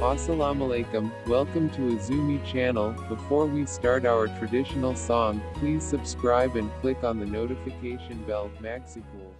Assalamualaikum, welcome to Azumi channel. Before we start our traditional song, please subscribe and click on the notification bell. Maxipul.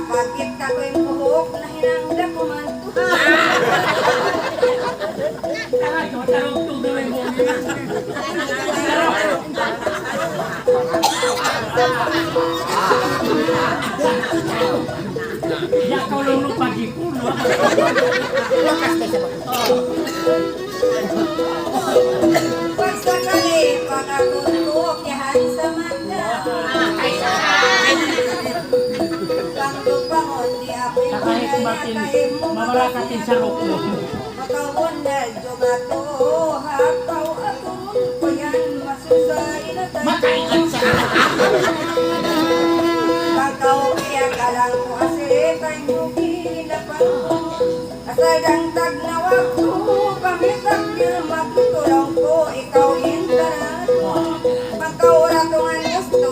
Pakit ka ko yung buhok na hinangda ko man to. Ya kau lulu pagi kuno. Pagsakali, pagkakuntok, yahan sa manda. Pangtupangon, di ako'y Kahit batin, mamarakatin sa roko. makawon na jumato, hakaw ako, kuyan masusay na tayo. Makaingat sa Pagkaw kaya kalang ko asiri, kay mo kinapang. Asadang tagnawak ko, pamitak niya magtutulong ko, ikaw intarado. Pagkaw ratungan gusto,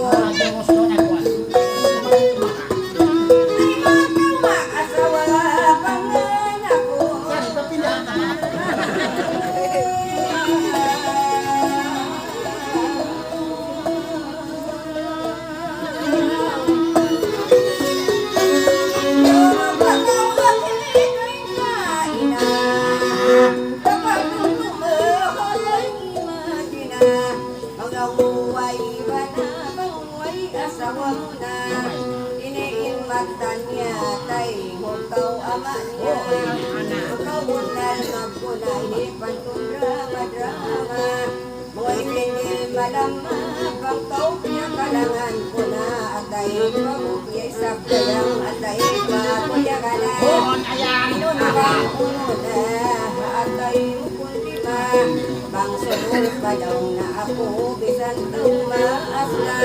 Padang na ako, bisan tumaas na.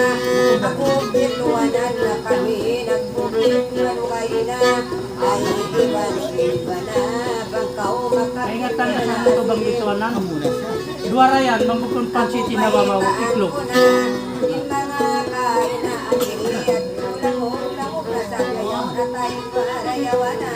Ako bituanan na kami, nagbukit na lukay na. Ay iba na, bangkaw makapit. ingatan na sa ito bang bituanan. Dua rayan, mambukon pansiti na mamaw, iklog. Yung mga kain na ang iliad, langok na sa gayaw na tayong parayawan na.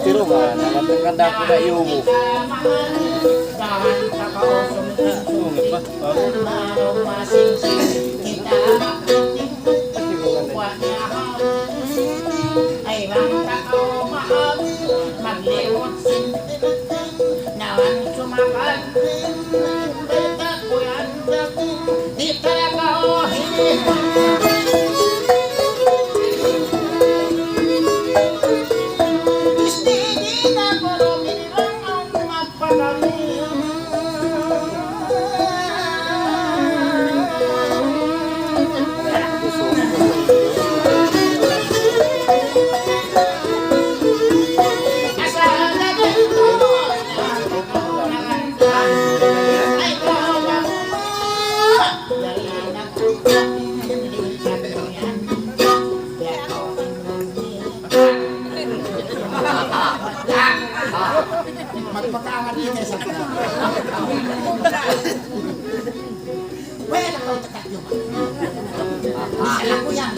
Tiro ba? Nakataganda ko na iubo. Dahan kakaosong Sungit ba? ay bang kakao magliwot nawan sumakan kuyan di talaga Alam ko yan.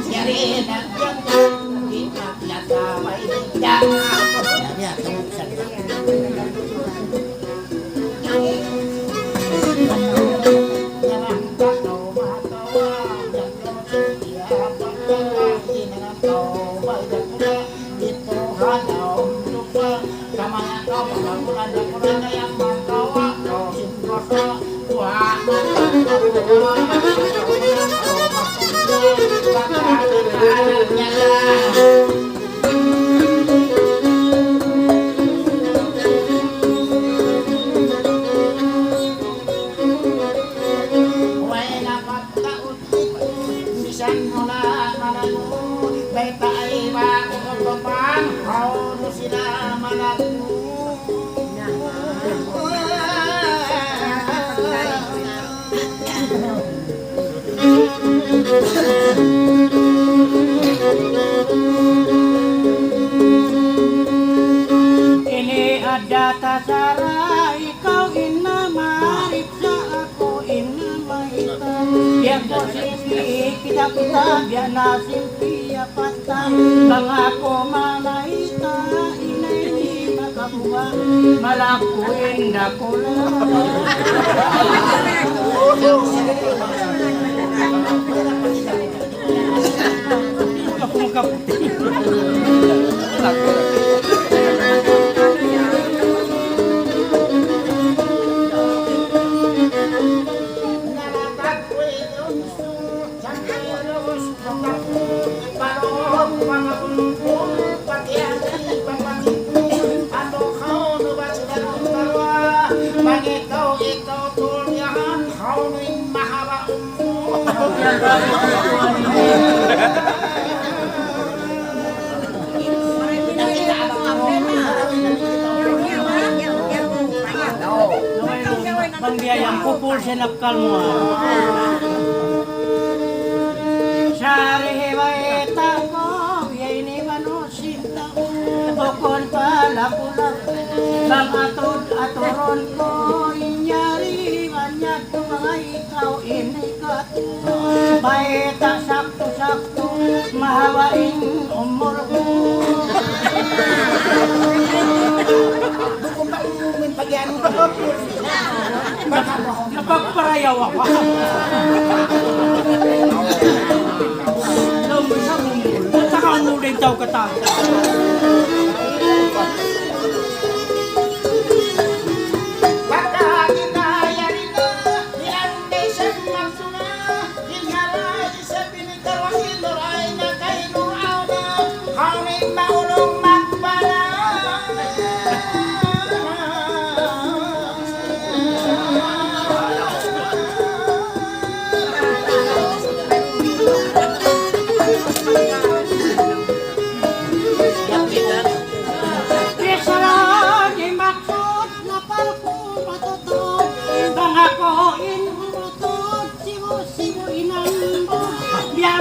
Yari na yan. Hindi na pinagkaway ninja. Yan, tumuksan na. Ini ada tasara, ikaw inamarit sa ako inamaita. Biar ko simpi, kita biar na simpi apata. Bang ako mamaita, inay makabuha, malakuin na ko lang. Pangbiyayang pupul sinapkal mo. Sari hewaeta ko, biyay ni manusinta ko. Bukon pala pula, bang atod-atoron ko. Inyari, manyag ko mga ikaw, inikat. Baeta sakto-sakto, mahawain umur ko. Kung paumumin pag yan mo. Napagparayaw ako. Lumay sa mumul. At saka umulit daw katang.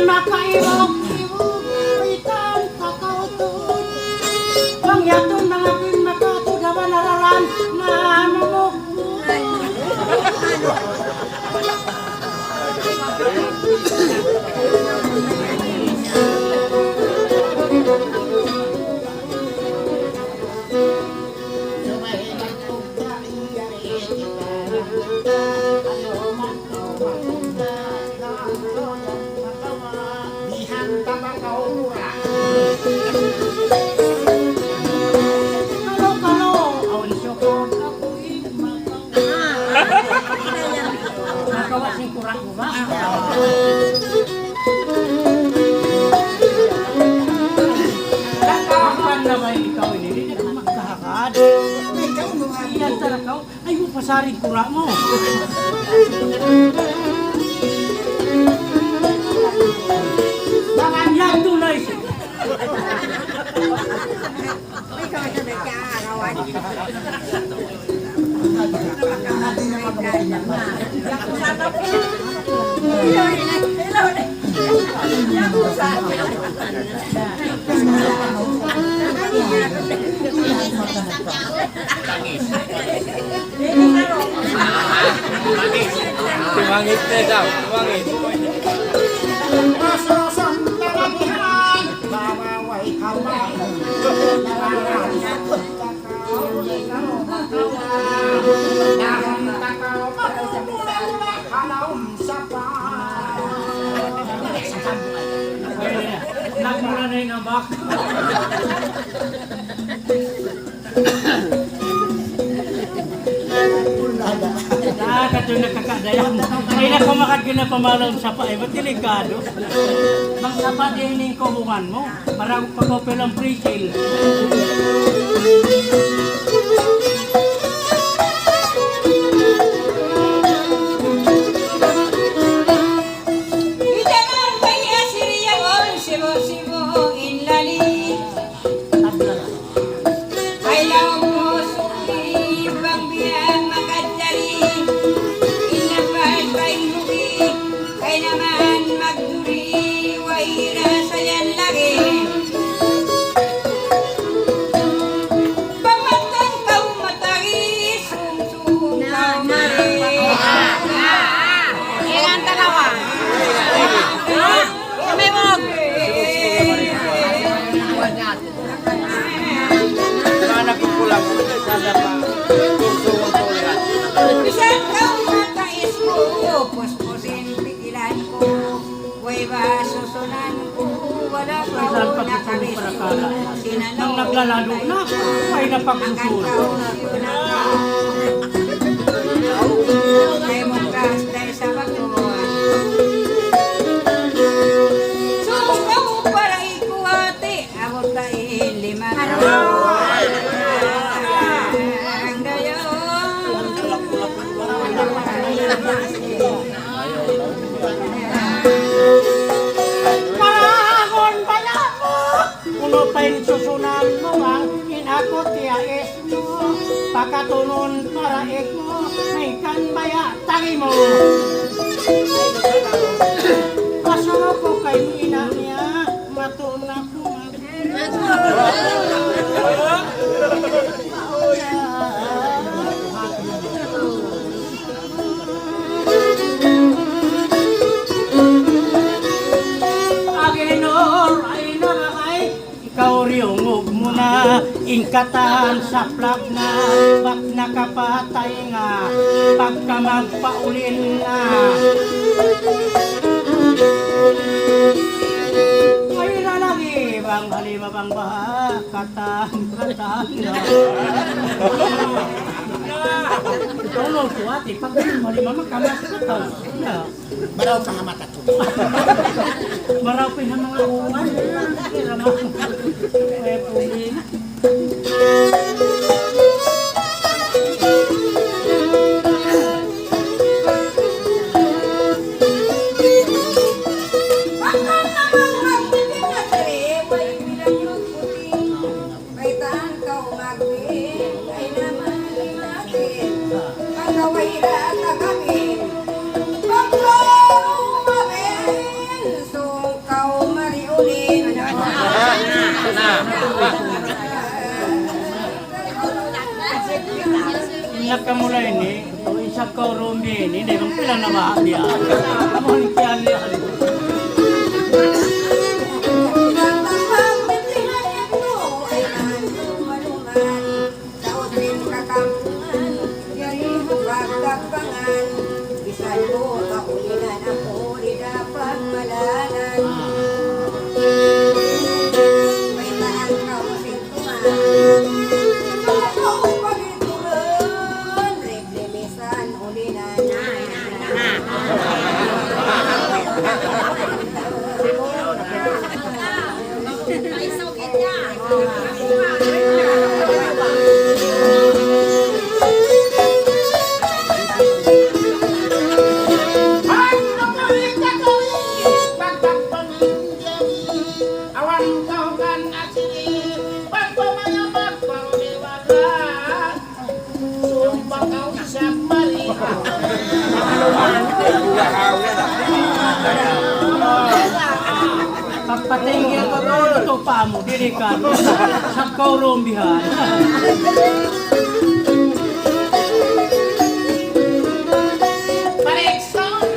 Makairok-irok, itan kakautot. Pangyatong mga pinmakatudawan nararan na mamukmo. Ay mo pasarin kura mo. Yang tunay. Tumangit na daw, tumangit. Masusun talagihan, bawaway kamay. Narangan na takaw matulungan halawang sapat. Nagmula na yung abak. Nakakad yung nakakadayan. Ay na kumakad ka na pamalong sapa. Eh, ba't delikado? Mang sapa din yung kumungan mo. Marang pagkopil ang pre-sale. Bidaman kaya siriyagon, sibo-sibo inlali. Ay laong mo suli, bang biyan makadali. Inabay ba'y huwi, kay naman magduri, waira sayan lagi. Pamatan kau matagi, sum-sum kau mari. Ilan tanawa? Kumibog! Mana kukulang, sana pa. Tungtungan ko ulit. Bisan kau matais ko, puspusin pikilan ko. Huwag ba susunan ko, wala pa Saan ako pagkukulo nakalis para ko. kala? Sinanaw Nang naglalalo na, ay Akan napagsusul. kau nasunang Kay mungkas dahil sa bagon. Suka mo para ikuwate, abot tayo lima. Ang Paragon pala mo! Uno pa yung susunan mo ang inakot tiyaes mo. Pakatunon para ik mo, may kanbaya tangi mo. Pasuro ko kay ina niya, matunak mo. Agenor ay nakakay, ikaw riyungog mo na, ingkatan sa plug na, bak nakapatay nga, pagka magpaulin na. Ay lalaki, bang halima bang baha, katang na. Tolong kuat, pag halima makamas katang. Baraw ka hamatat ko. Marapin ang mga uwan. Kaya naman. Kaya puli. Bakit naman magpipinatri, way bilang yung puti. Kaitaan kau magwin, kay naman limatin. Pagkawira tagamin, paglarong mabin, sung kau mariulin. Inyak ka mula ini. Ito isa ka rumbi ini. Hindi bang pila na mahal niya. Kamu halikian niya. Pagpatingin ko ito pa mo, dilikan. Sa kaurumbihan. Parekson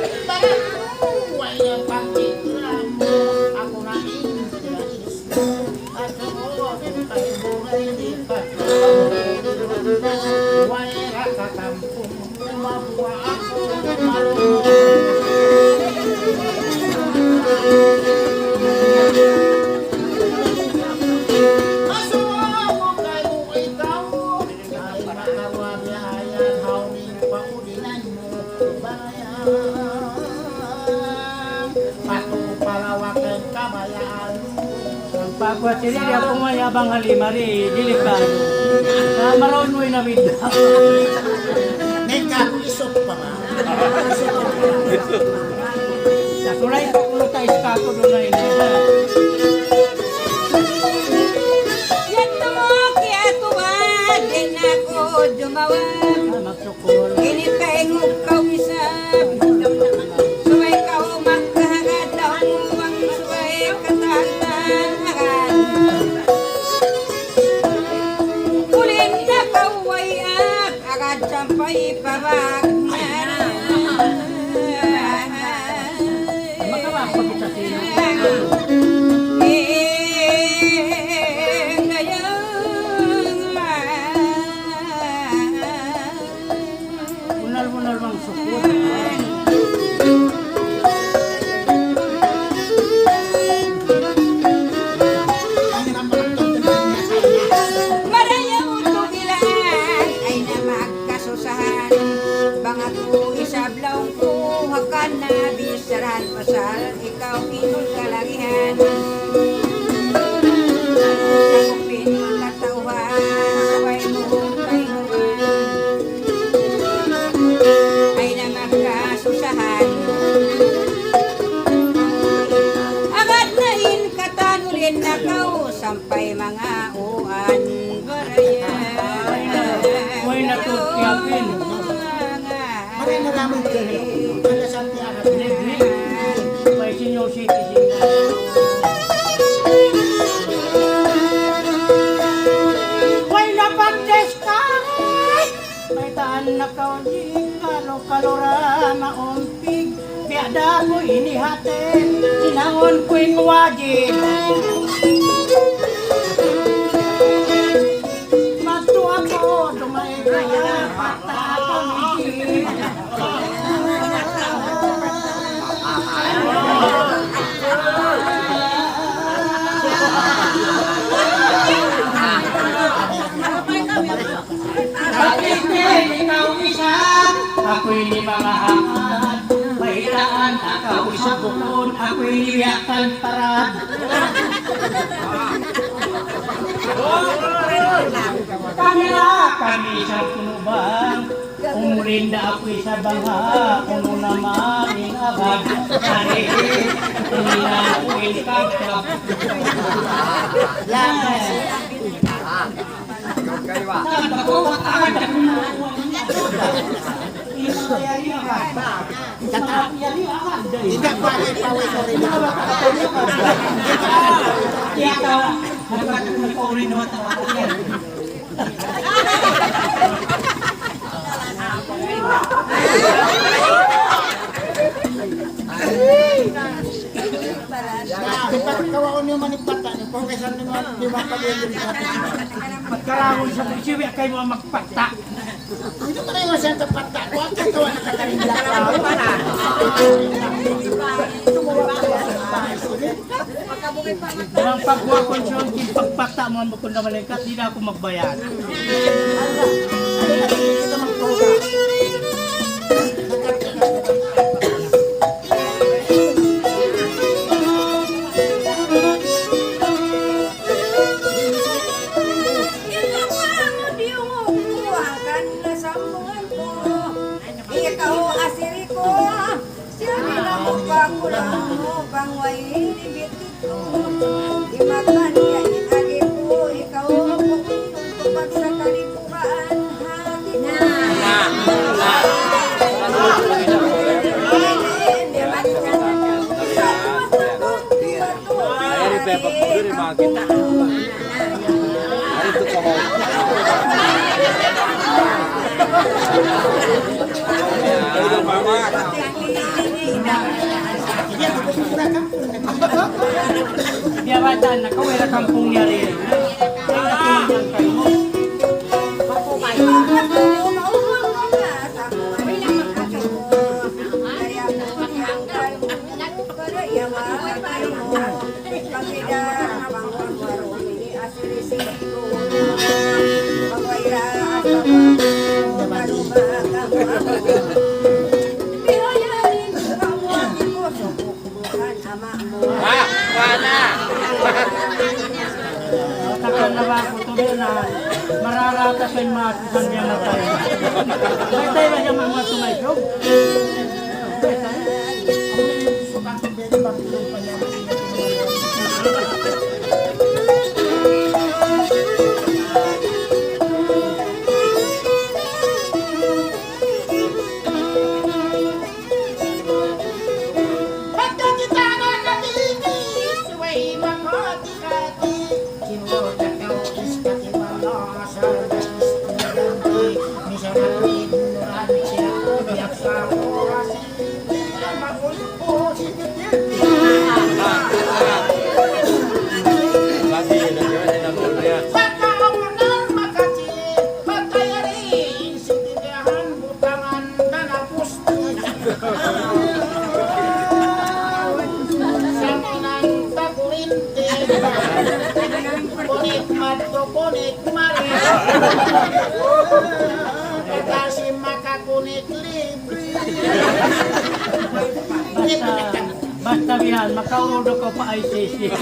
Pagwat sila, di ako mayabang halimari, delikado. Maroon mo'y nabida. Neka, isot pa ba? Sa tulay, kung tayo iskako doon na ini. Yan na mo kaya tuwad, din ako dumawag. Magsukol. Inipengog kawisap. Suway ka magkahagad daw mo ang suway katatagan. Kulin na kawayak, agad sampay pabag. Makawapag kita sila. Bunal-bunal mang sukul. Ang naman itong niya kanya. Marayaw tugilan ay na magkasusahan. Bangat ko isablaw ko hakan na bisaran pasal ikaw inong kalagihan. Sakupin mo katauhan sabay mo kainguman. Ay na magkasusahan. Agad na inkatanulin na kau sampai mga uan barayan. May natukyapin. Maray na naman kayo. Kalasan niya ang May senior citizen. May napagdes ka. May taan na kaunting kalora maumpig. Piada ko inihatin. Sinangon ko'y kuwajin. Matu ako dumay kaya pata pamigil. Kapitid, ikaw isa, ako'y ni mga hangad. Mahitaan, ikaw isa bukod, ako'y niyakan parad. Kanila, kami sa punubang, umulinda ako'y sa bangha, kung naman agad. Ari, kanila ako'y kagkap. Tidak paway-paway ko rin. Kawaon niyo manipata niyo. Kung kaysa niyo mapalilin sa Magkarawon sa pagsiwi kay mo magpata. Ito pa rin yung siyang kapata. Huwag ka kawa nakatarinda ka. Ang pagkuha ko siya, yung pagpata mo ang bukod na malingkat, di na ako magbayan. Ito magtuga. Ikaw asiri ko, sinabi na mo ba ko lang mo bang way libit ko. Imagan niya inagi ko, ikaw pag sa kalipuan hati na. Ayan yung pepak mo doon, mga kita. Ayan ito ko ho. Ayan yung mama. Dia bata na kawera kampung niya rin. Ama mo. Ah, wala. ko to na mararatasin matisan niya na tayo. May tayo ba siya mga tumaysog? Kunik madto kunik mari. Kasi makakunik libre. Basta bihan, makaudo ko pa ICC.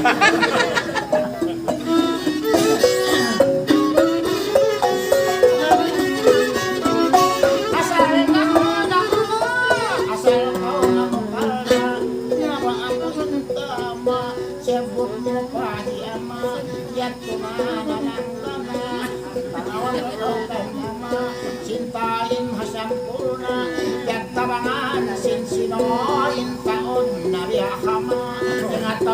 Cintain hasampurna yak tabangan sinsinoin taon na biyahama ingat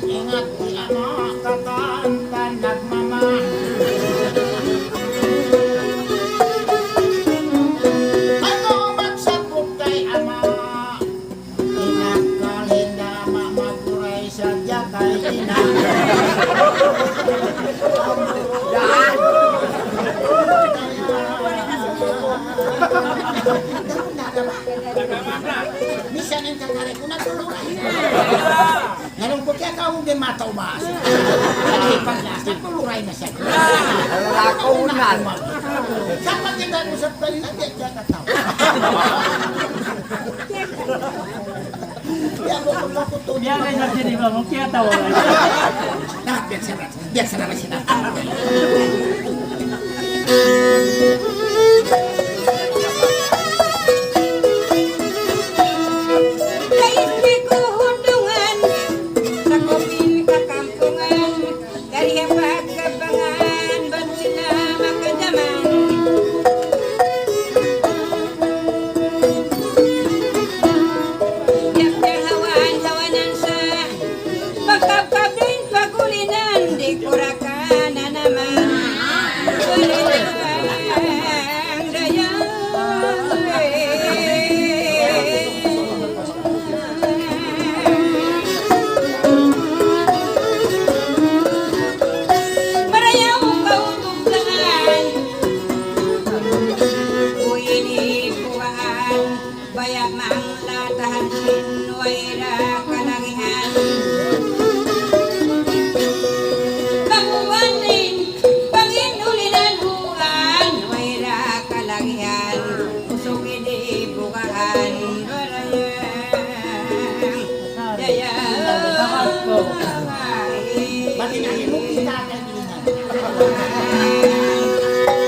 ingat di ama katantan nagmama ano magsabot kay ama inakalinda mamaguray sadya kay ina Misan ang kakare ko natulungan. Ngayon ko kaya kawag din mataubas. Lagi paglas, natuluray na siya. Lakaunan. Sa pagkita ko sa pwede na diyan siya katawa. Kaya mo kung makutuloy. Biyan kayo sa siniba mo, kaya tawa lang. Biyak sa naman sila.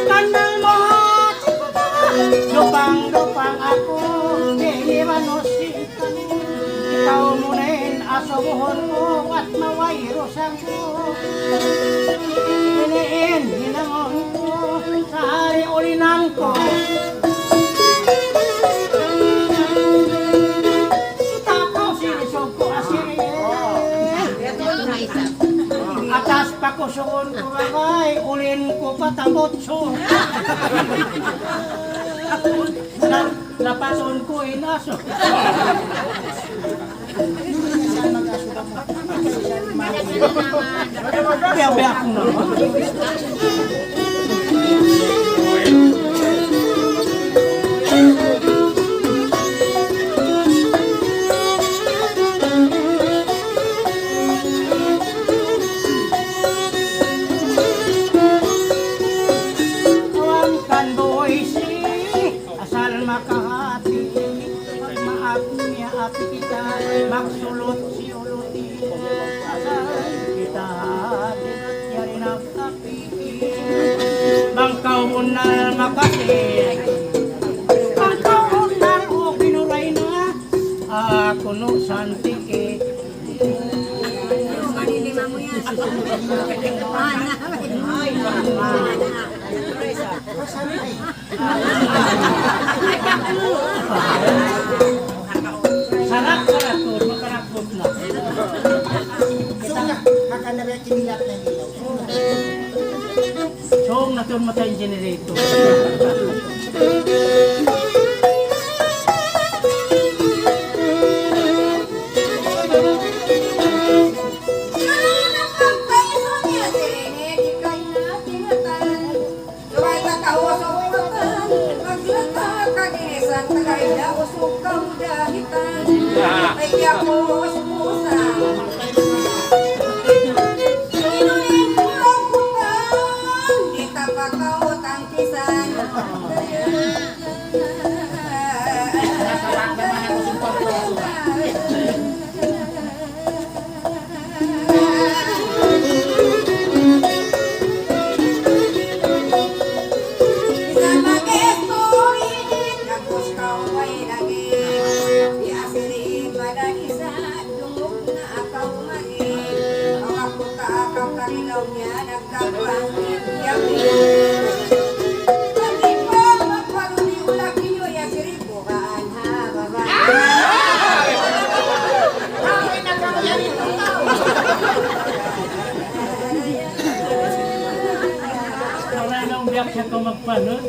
Kandang mo, lupang ako, iniwanusin ka. Ikaw munin asabuhon ko at mawairosan ko. Iniin, hinangon ko, sa hari ulinan ko. Takaw sinisog ko asiri. Atas pakusuon ko bagay, ulin ko patabotso. Napason ko inaso. Biya ko na. Magsulot si uluti asal kita dinat yari nagtapi Bangkaw unal makasig Bangkaw unal o kinuray na kuno santiki Manilima mo yan. Sarap tur makarakot na Suka, makanabi kinilat na ilaw. Song na tur matay generator biyak siya ko magpanot.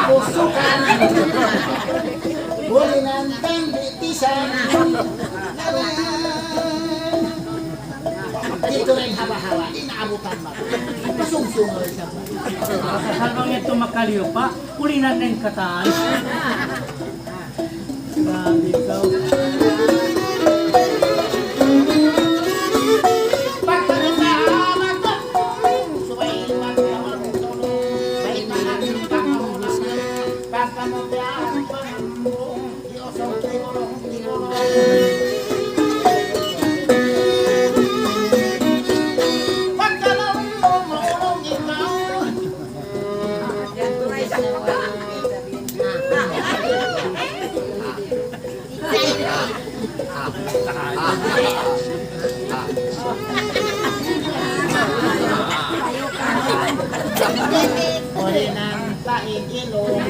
Pusukan boleh nantang bitisan dito rin hawa-hawa inaabutan mo pasungsung rin siya Habang ito makaliw pa kulinan ng kataan grabe ikaw boleh nantain ilong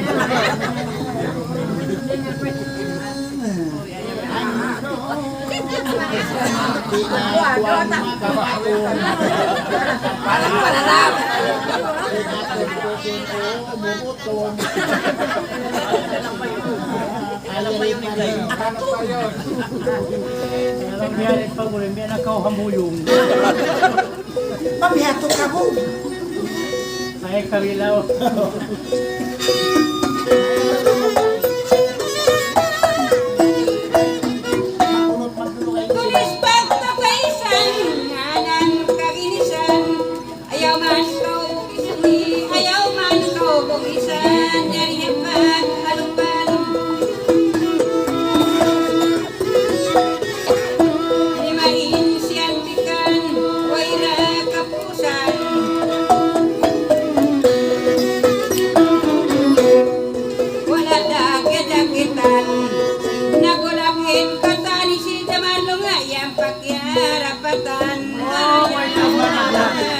alam niya rin pa mo rin may nakaw hamuyong pabihato ka mo ay kawilaw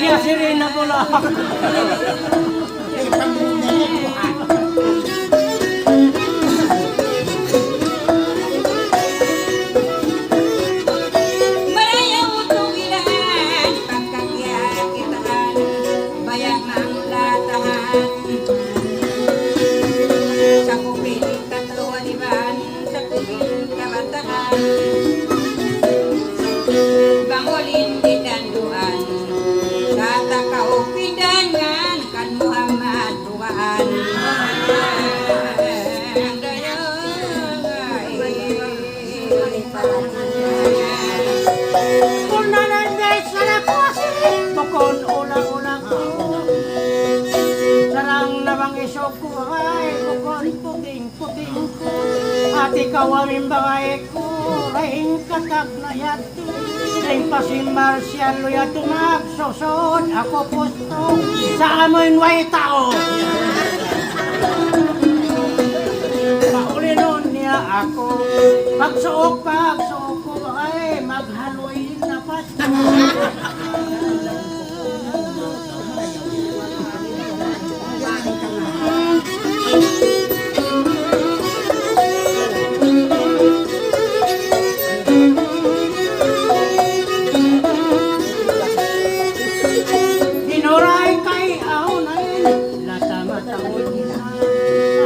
Kaya sirena ko lang. pangulin didanduan sa takaw pidangan kan Muhammad tuan Unanan guys sa lakosi Bukon ulang-ulang ako Sarang nabang isok ko ay Bukon puting-puting ko At ikaw aming bagay ko Rahing katak na yato Rahing pasimbar siya luyato Nagsusod ako pusto Sa amoy way tao Paulinon niya ako Pagsuok ko ay Maghaloy na pasto Hinuray kay aunain Lasa matangod na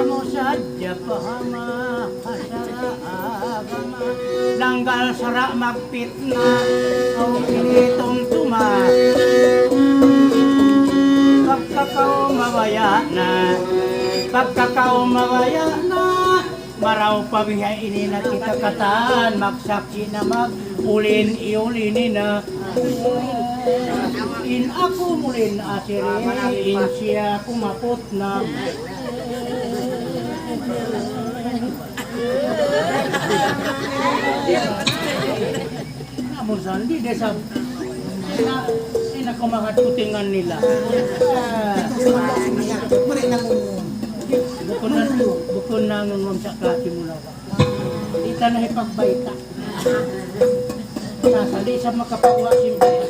Amo sadya pahama Kasara agama Langgal sara magpitna Kau pinitong tuma Pagkakao mawaya na Maraw pabihay ini na kita katan Magsaksi na mag-ulin iulinin na In ako mulin asirin In siya kumapot na Namun sandi desa Inakumakakutingan nila Bukon na ngungom sa klase mula ka Dita na ipagbaita Nasali sa makapakuha simbayan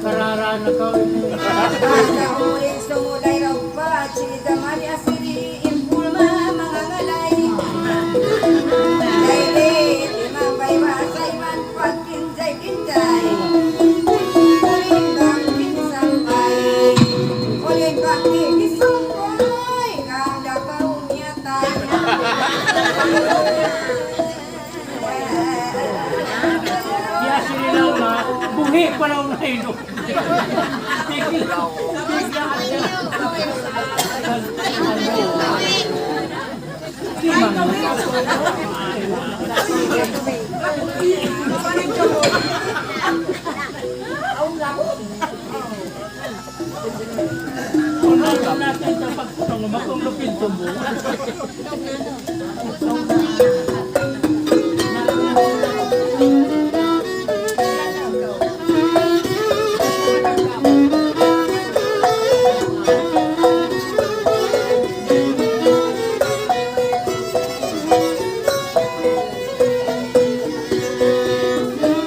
Karara na ka Basta huling sumulay raw pa Chida mali asiri Impulma mga ngalay Daili Timambay basay man Pagkinjay-kinjay Ulin bang kinisambay Ulin bang kinisambay Kada kaumiyatay Kaya sinilaw na Buhi pa raw na ino Kung natin sa pagputong Makong lupin tumbo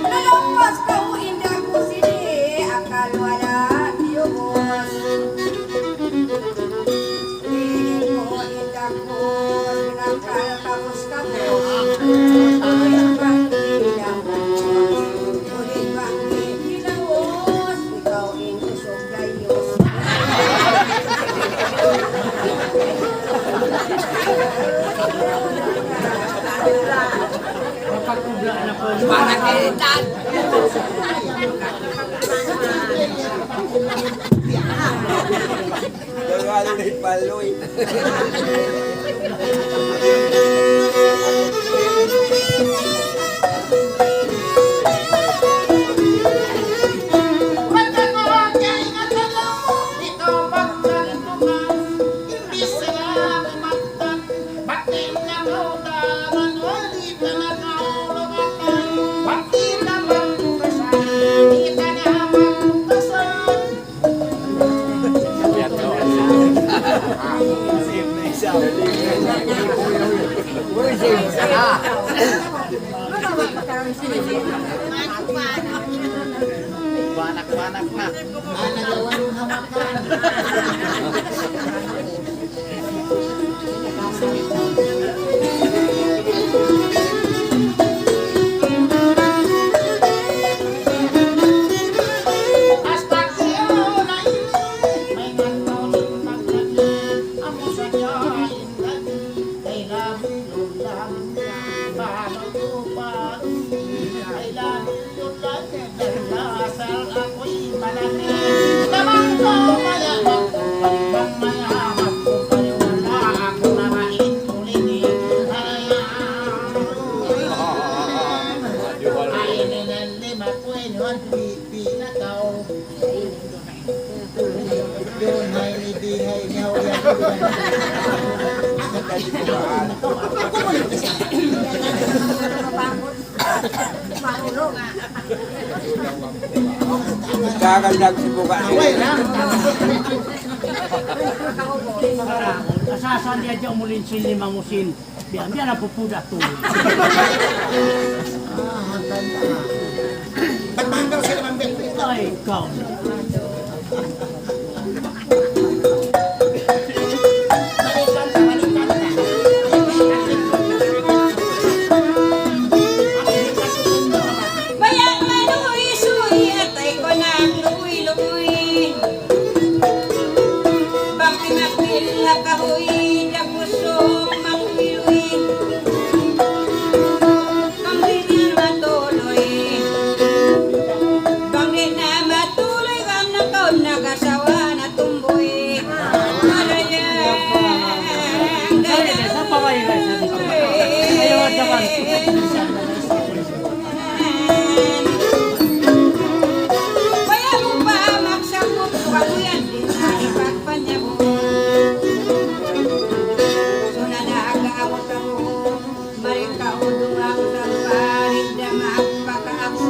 Nalompas kau indah ku sini Akal wala diubos Ini ko indah ku Sinakal kapus-kapus Tulit bang dilawos Tulit bang dilawos Ikaw inusog gayos Kapagkubla na po Dagalo na ipaloy. Banak-banak na. Hasta que una ingay ni Hawli. Ako mo lang kasi. Kakandag si Buka Away lang. Kasasan dia dyan umulin sin lima musin. Biyan na pupuda tuloy. Ba't mahanggaw sila mambel? Ay, ikaw na. Bayan manuwi-suwi at ay ko nang luwi-luwi. Bakti makil na kahoy na pusong mangwiluwi. Bakti na matuloy. Bakti na matuloy kang nakaon nagasawa na tumboy. Malayang Dali, sa pawailay sa dito. Ayaw at japan. Kaya mo pa magsambot wag yan din na ipagpanyabot. So na nagaawat ako, marikaudong ang tawarin na magpakaako.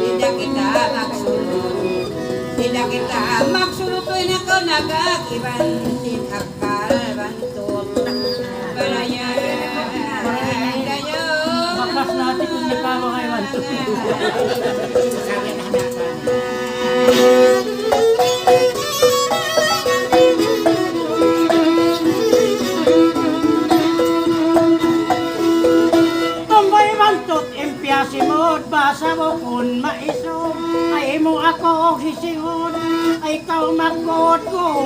Tidak kita magsulot, tidak kita magsulot ko'y nako nagagiban sin akal bantot. Balayan kayo. Bakas natin kung nakawa kayo. Tumbay mantot, impiasimod, basa mo kung maisog. Ay mo ako hisingod, ay ikaw magkot ko.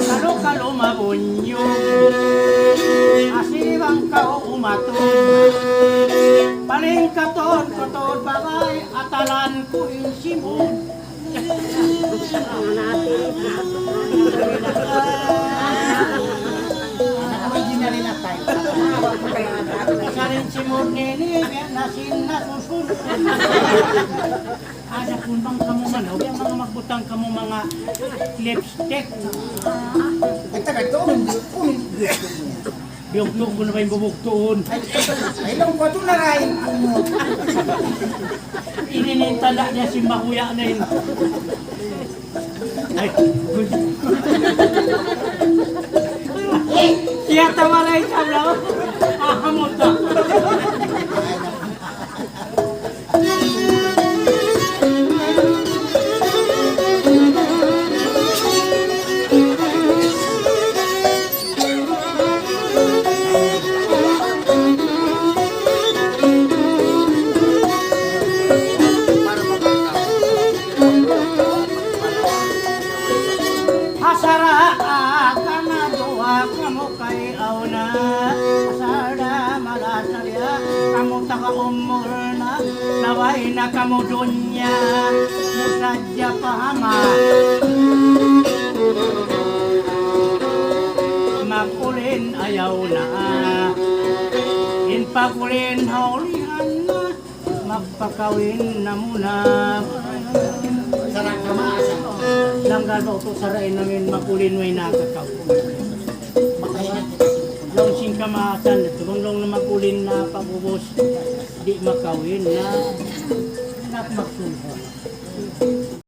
Kalo-kalo mabunyo, asibang kao umatod. Paling katon, bagay, atalan ko insimod. Original na tayo. Karin simod nini, nasin na susun. Ada pun bang kamu manaw, yung mga magbutang kamu mga lipstick. Ay, taga to. Biyog-biyog ko na ba yung bubugtuon. Ay, lang ko ito narahin ko mo. Ininintala niya si Makuya na yun. Ay, siya tawala yung sabla. Ahamot na. Hasara ka na doa kamu kay auna. Hasara malasarya kamu taka umur na. Naway na kamu dunya. Musadya pahama. Makulin ayaw na. Inpakulin haulihan na. Magpakawin na muna. Sarang kamaasa. Langgal ba ito sarain namin makulin way nakakaw. Long sing kamasan, tubang-long na makulin na pag-ubos, di makawin na nakmaksulho.